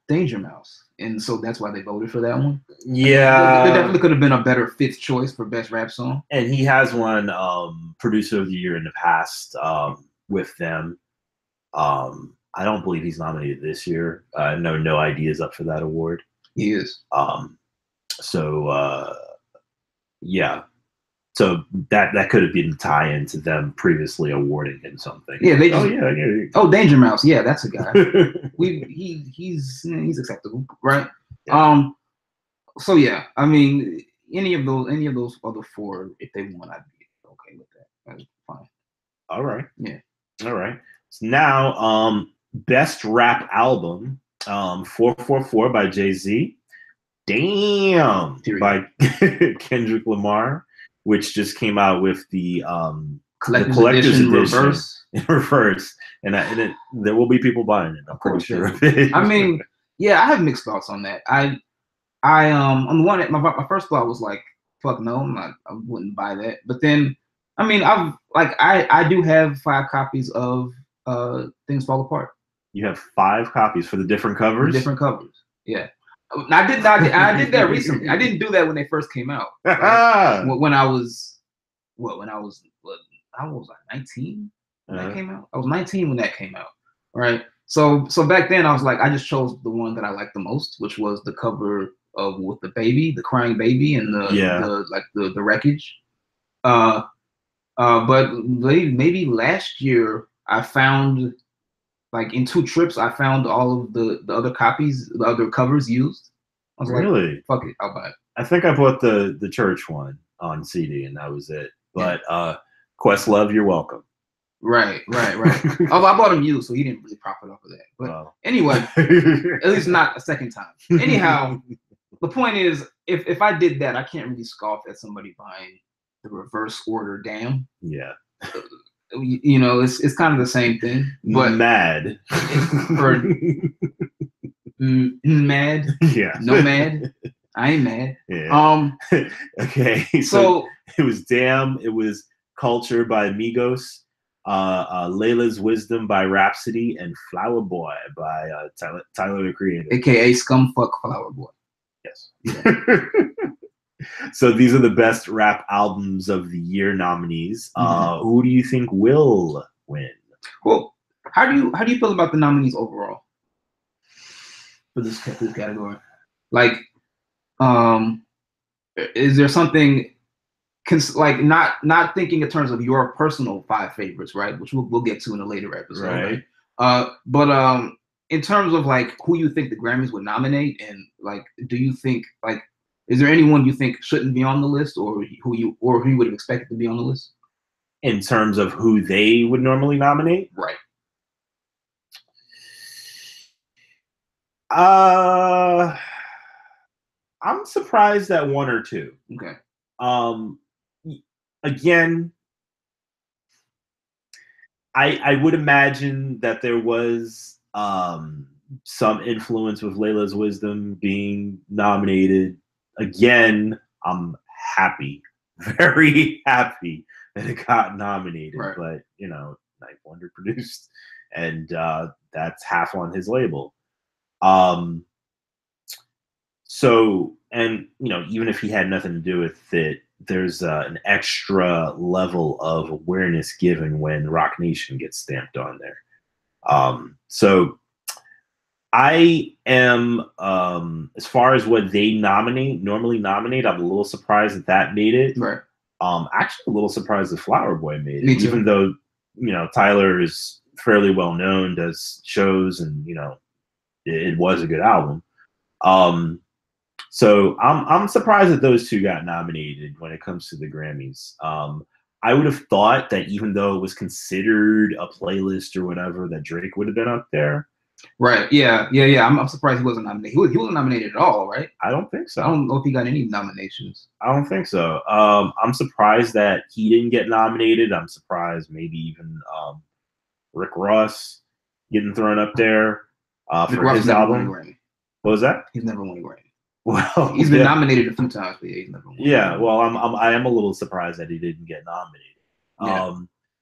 Danger Mouse, and so that's why they voted for that one. Yeah, there definitely could have been a better 5th choice for best rap song. And he has won Producer of the Year in the past with them. I don't believe he's nominated this year. No ideas up for that award. He is. Yeah. So that could have been tie-in to them previously awarding him something. Yeah, they just, yeah. Oh, Danger Mouse. Yeah, that's a guy. He's acceptable, right? Yeah. So yeah, I mean, any of those other four, if they won, I'd be okay with that. That's fine. All right. Yeah. All right. So now, best rap album, 444 by Jay-Z. Damn by Kendrick Lamar, which just came out with the collector's edition reverse. In reverse, and there will be people buying it. I'm pretty sure of it. I mean, yeah, I have mixed thoughts on that. I on the one, my first thought was like, fuck no, I wouldn't buy that. But then, I mean, I do have 5 copies of Things Fall Apart. You have 5 copies for the different covers. Different covers, yeah. I did that recently. I didn't do that when they first came out. Right? when I was 19 when that came out. I was 19 when that came out. Right. So back then I was like, I just chose the one that I liked the most, which was the cover of with the baby, the crying baby, and the wreckage. But maybe last year I found, like, in 2 trips, I found all of the other copies, the other covers used. I was like, fuck it, I'll buy it. I think I bought the church one on CD, and that was it. But Questlove, you're welcome. Right. Although I bought him used, so he didn't really profit off of that. But anyway, at least not a second time. Anyhow, the point is, if I did that, I can't really scoff at somebody buying the reverse order. Damn. Yeah. You know, it's kind of the same thing. But mad. Mad. Yeah. No mad. I ain't mad. Yeah. Okay. So it was Damn. It was Culture by Migos. Layla's Wisdom by Rhapsody, and Flower Boy by Tyler the Creator, aka Scumfuck Flower Boy. Yes. Yeah. So these are the best rap albums of the year nominees. Who do you think will win? Well, how do you feel about the nominees overall for this category? Like, is there something? Like, not thinking in terms of your personal 5 favorites, right? Which we'll get to in a later episode, right? But in terms of, like, who you think the Grammys would nominate, and, like, do you think, like, is there anyone you think shouldn't be on the list, or who you would have expected to be on the list? In terms of who they would normally nominate, right? I'm surprised at 1 or 2. Okay. Again, I would imagine that there was some influence with Layla's Wisdom being nominated. Again, I'm happy, very happy that it got nominated. Right. But, you know, Ninth Wonder produced, and that's half on his label. So, and, you know, even if he had nothing to do with it, there's an extra level of awareness given when Rock Nation gets stamped on there. So I am, as far as what they normally nominate, I'm a little surprised that made it. Right. Actually a little surprised that Flower Boy made it, even though, you know, Tyler is fairly well known, does shows, and, you know, it was a good album. So I'm surprised that those 2 got nominated when it comes to the Grammys. I would have thought that even though it was considered a playlist or whatever, that Drake would have been up there. Right. Yeah. I'm surprised he wasn't nominated. He wasn't nominated at all, right? I don't think so. I don't know if he got any nominations. I don't think so. I'm surprised that he didn't get nominated. I'm surprised maybe even Rick Ross getting thrown up there for his album. What was that? He's never won a Grammy. Well, he's been nominated a few times, but he's never won. Yeah, well, I am a little surprised that he didn't get nominated. Yeah.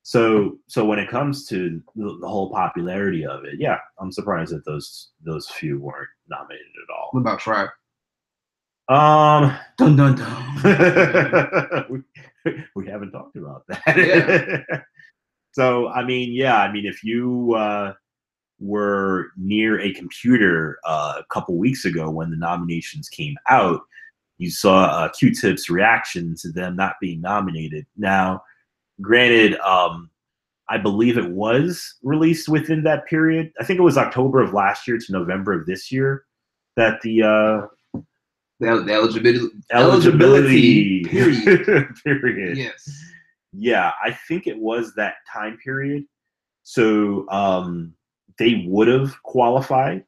So when it comes to the whole popularity of it, yeah, I'm surprised that those few weren't nominated at all. What about Tribe? Dun dun dun. we haven't talked about that. Yeah. So I mean, if you were near a computer a couple weeks ago when the nominations came out, You saw Q-Tip's reaction to them not being nominated. Now, granted, I believe it was released within that period. I think it was October of last year to November of this year that the eligibility period. period. Yes. Yeah, I think it was that time period. So they would have qualified.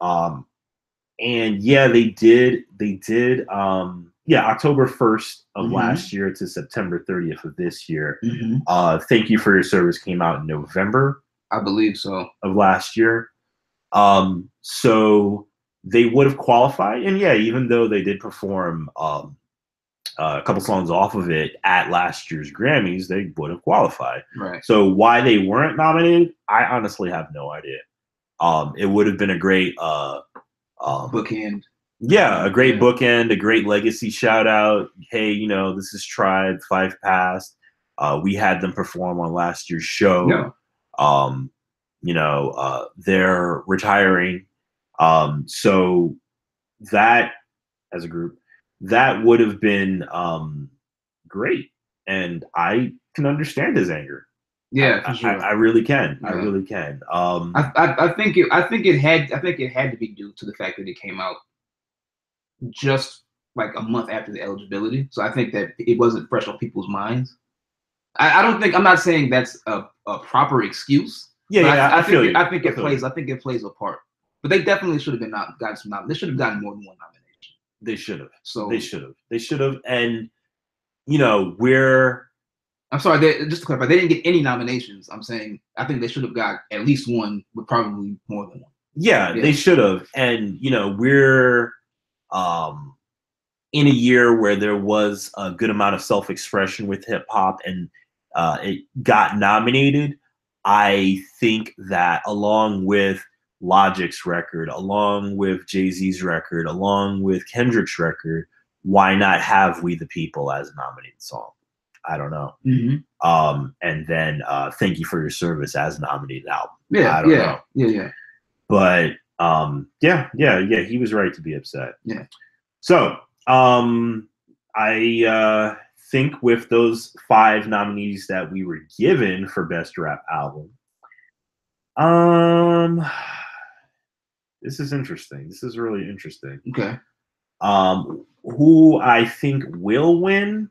And yeah, they did. Yeah, October 1st of last year to September 30th of this year. Thank You for Your Service came out in November, I believe so, of last year. So they would have qualified, and yeah, even though they did perform a couple songs off of it at last year's Grammys, they would have qualified. Right. So why they weren't nominated, I honestly have no idea. It would have been a great bookend. Yeah, a great bookend, a great legacy shout out. Hey, you know, this is Tribe, Five Past. We had them perform on last year's show. Yeah. You know, they're retiring. So that, as a group, that would have been great. And I can understand his anger. Yeah, for sure. I really can. Yeah. I really can. I think it had to be due to the fact that it came out just like a month after the eligibility. So I think that it wasn't fresh on people's minds. I don't think, I'm not saying that's a proper excuse. Yeah, I think it plays a part. But they definitely should have gotten some nominations. They should have gotten more than one nomination. They should have. So they should have. And you know, I'm sorry, just to clarify, they didn't get any nominations. I'm saying I think they should have got at least one, but probably more than one. Yeah, they should have. And you know, we're in a year where there was a good amount of self-expression with hip hop, and it got nominated. I think that along with Logic's record, along with Jay-Z's record, along with Kendrick's record, why not have We the People as a nominated song? I don't know. And then Thank You for Your Service as a nominated album. I don't know. Yeah. But yeah, he was right to be upset. Yeah. So I think with those 5 nominees that we were given for Best Rap Album, this is interesting. This is really interesting. Okay. Who I think will win?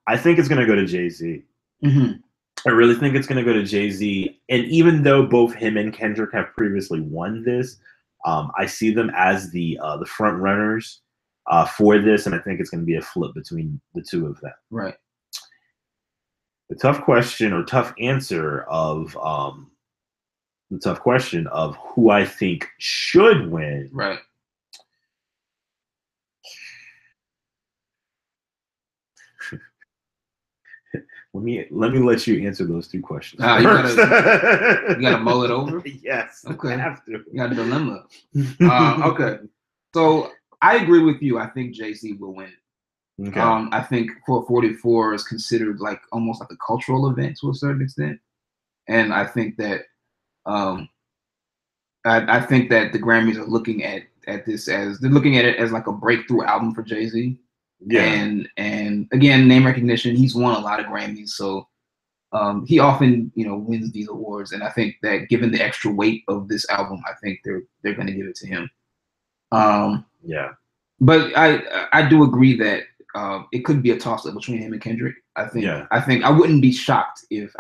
I think it's going to go to Jay-Z. I really think it's going to go to Jay-Z. And even though both him and Kendrick have previously won this, I see them as the front runners for this, and I think it's going to be a flip between the two of them. Right. The tough question or tough answer of the tough question of who I think should win. Right. Let me let you answer those 2 questions. You gotta mull it over. Yes. Okay. I have to. You got a dilemma. Okay. So I agree with you. I think Jay-Z will win. Okay. I think 444 is considered like almost like a cultural event to a certain extent, and I think that I think that the Grammys are looking at this as they're looking at it as like a breakthrough album for Jay-Z. Yeah. And again, name recognition. He's won a lot of Grammys, so he often, you know, wins these awards. And I think that given the extra weight of this album, I think they're going to give it to him. Yeah. But I do agree that it could be a toss up between him and Kendrick. I think I wouldn't be shocked if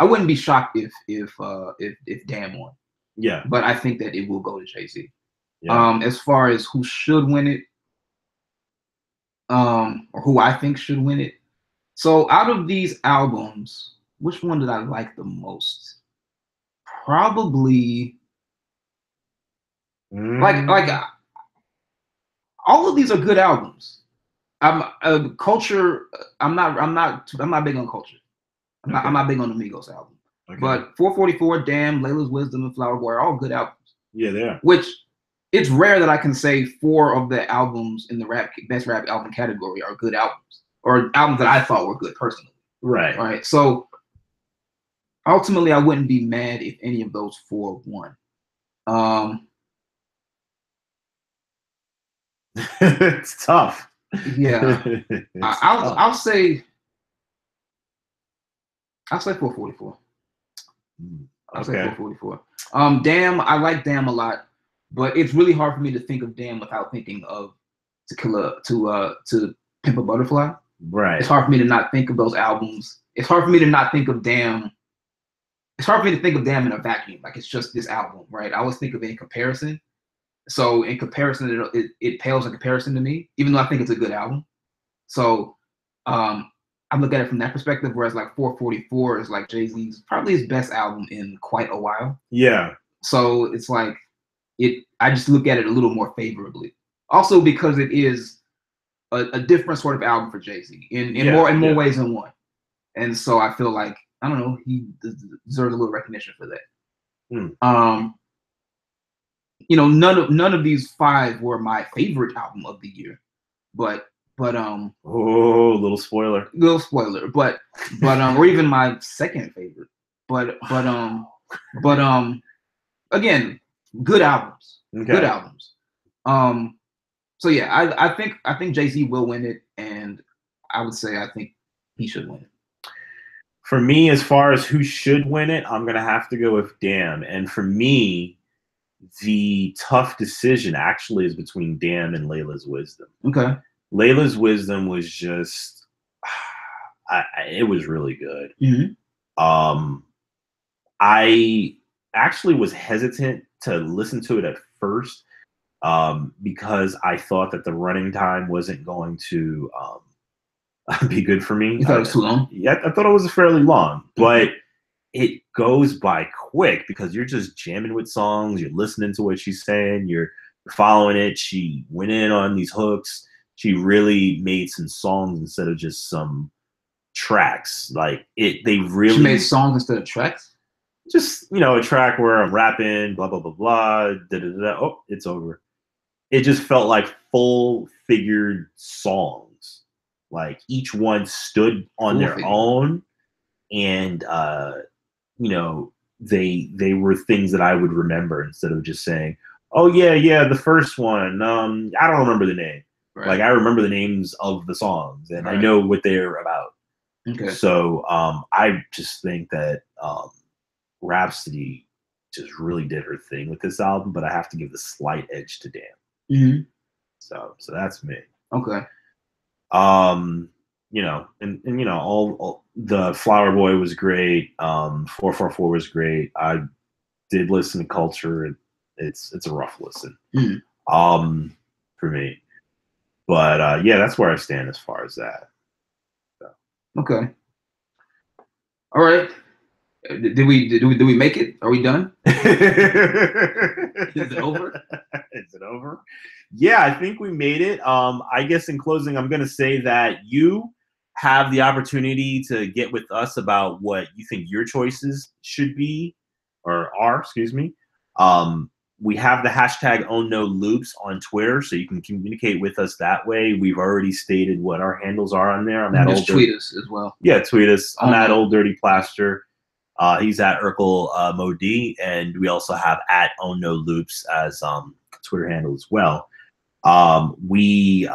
Damn won. Yeah. But I think that it will go to Jay-Z. Yeah. As far as who should win it, or who I think should win it. So out of these albums, which one did I like the most? Probably like all of these are good albums. Culture. I'm not big on Culture. I'm not big on the Migos album. Okay. But 444, Damn, Layla's Wisdom, and Flower Boy are all good albums. Yeah, they are. Which it's rare that I can say 4 of the albums in the best rap album category are good albums, or albums that I thought were good personally. Right. Right. So ultimately, I wouldn't be mad if any of those 4 won. It's tough. Yeah, I'll say 444. I'll say Okay. 444. Damn, I like Damn a lot, but it's really hard for me to think of Damn without thinking of to Pimp a Butterfly. Right. It's hard for me to not think of those albums. It's hard for me to not think of Damn. It's hard for me to think of Damn in a vacuum. Like it's just this album, right? I always think of it in comparison. So in comparison, it pales in comparison to me, even though I think it's a good album. So I look at it from that perspective, whereas like 444 is like Jay-Z's probably his best album in quite a while. Yeah. So it's like I just look at it a little more favorably. Also because it is a different sort of album for Jay-Z in more ways than one. And so I feel like, I don't know, he deserves a little recognition for that. You know, none of these 5 were my favorite album of the year, but little spoiler, but or even my second favorite, but again, good albums. So yeah, I think Jay-Z will win it, and I would say I think he should win it. For me, as far as who should win it, I'm gonna have to go with Damn. And for me, the tough decision actually is between Damn and Layla's Wisdom. Okay. Layla's Wisdom was just, it was really good. Mm-hmm. I actually was hesitant to listen to it at first because I thought that the running time wasn't going to be good for me. You thought it was too long? Yeah, I thought it was fairly long, but it goes by quick because you're just jamming with songs. You're listening to what she's saying. You're following it. She went in on these hooks. She really made some songs instead of just some tracks. Like they really she made songs instead of tracks. Just a track where I'm rapping, blah blah blah blah. Da, da, da, oh, it's over. It just felt like full-figured songs. Like each one stood on their own, and they were things that I would remember instead of just saying, "Oh yeah, the first one." I don't remember the name. Right. Like I remember the names of the songs, and I know what they're about. Okay. So I just think that Rhapsody just really did her thing with this album, but I have to give the slight edge to Damn. Mm-hmm. So that's me. Okay. And all the Flower Boy was great. 444 was great. I did listen to Culture. It's a rough listen. For me. But yeah, that's where I stand as far as that. So. Okay. All right. Did we make it? Are we done? Is it over? Is it over? Yeah, I think we made it. I guess in closing, I'm going to say that you have the opportunity to get with us about what you think your choices should be or are, excuse me. We have the hashtag #OwnNoLoops on Twitter, so you can communicate with us that way. We've already stated what our handles are on there. Just tweet us as well. Yeah, tweet us. I'm at Old Dirty Plaster. He's at Urkel Modi, and we also have at @OwnNoLoops as Twitter handle as well. We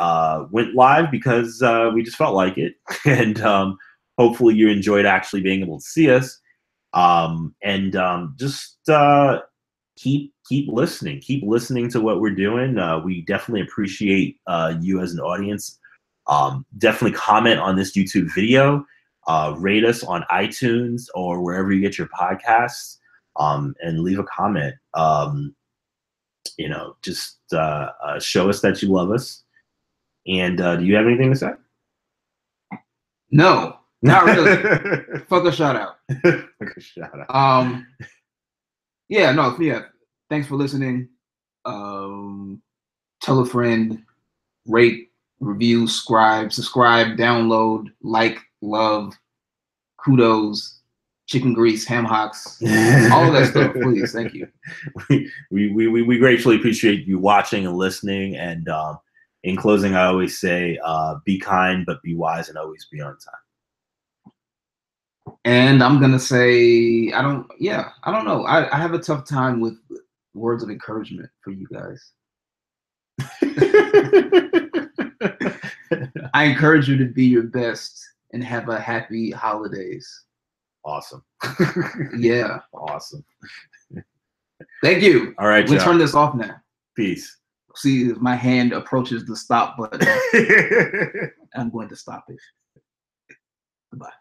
went live because we just felt like it, and hopefully you enjoyed actually being able to see us. Just keep listening to what we're doing. We definitely appreciate you as an audience. Definitely comment on this YouTube video. Rate us on iTunes or wherever you get your podcasts, and leave a comment. Just show us that you love us. And do you have anything to say? No, not really. Fuck a shout out. Fuck a shout out. Yeah. Thanks for listening. Tell a friend, rate, review, subscribe, download, like, love, kudos, chicken grease, ham hocks, all of that stuff. Please, thank you. We gratefully appreciate you watching and listening. And in closing, I always say, be kind, but be wise, and always be on time. And I'm gonna say, I don't know. I have a tough time with words of encouragement for you guys. I encourage you to be your best and have a happy holidays. Awesome. Yeah. Awesome. Thank you. All right, we'll turn this off now. Peace. See, if my hand approaches the stop button, I'm going to stop it. Goodbye.